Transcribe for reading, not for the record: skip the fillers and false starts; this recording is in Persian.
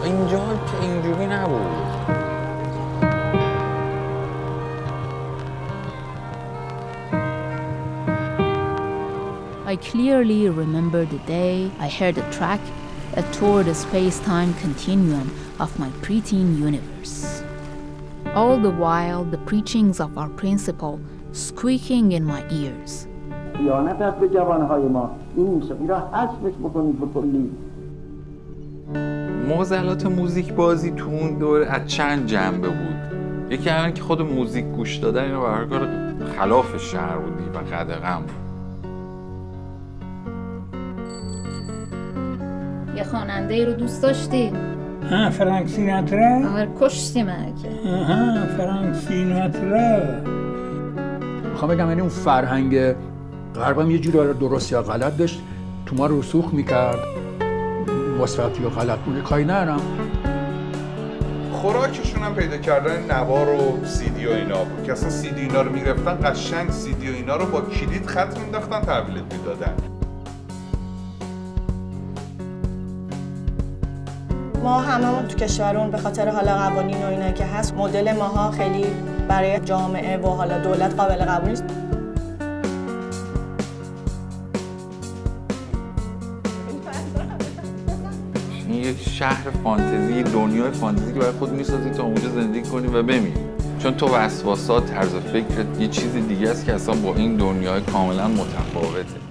اینجا که اینجوری نبود. I clearly remember the day I heard a track that tore the space-time continuum of my preteen universe. All the while, the preachings of our principal squeaking in my ears. خیانت است به جوانهای ما. این موسیقی را حذفش بکنید به کلی. معضلات موزیک بازی تو اون دوره از چند جنبه بود. یکی همین که خود موزیک گوش دادن اینو برای کار خلاف شهر بودی و قدغن بود. یه خواننده ای رو دوست داشتی؟ فرانک سیناترا؟ آره کشتی من که. فرانک سیناترا. میخوام بگم یعنی اون فرهنگ غربم یه جوری درست یا غلط داشت تو ما رسوخ میکرد. مثبت یا غلط بود کاری ندارم. خوراکشون هم پیدا کردن نوار و سی دی و اینا بود که اصلا سی دی اینا رو میگرفتن قشنگ سی دی و اینا رو با کلید خط مینداختن تحویلت میدادن. ما هممون تو کشورمون به خاطر حالا قوانین و اینا که هست مدل ماها خیلی برای جامعه و حالا دولت قابل قبول نیست. این یک شهر فانتزی، دنیای فانتزی که برای خود میسازی تا اونجا زندگی کنی و بمیری. چون تو وسواسات، طرز فکرت یه چیز دیگه است که اصلا با این دنیای کاملا متفاوته.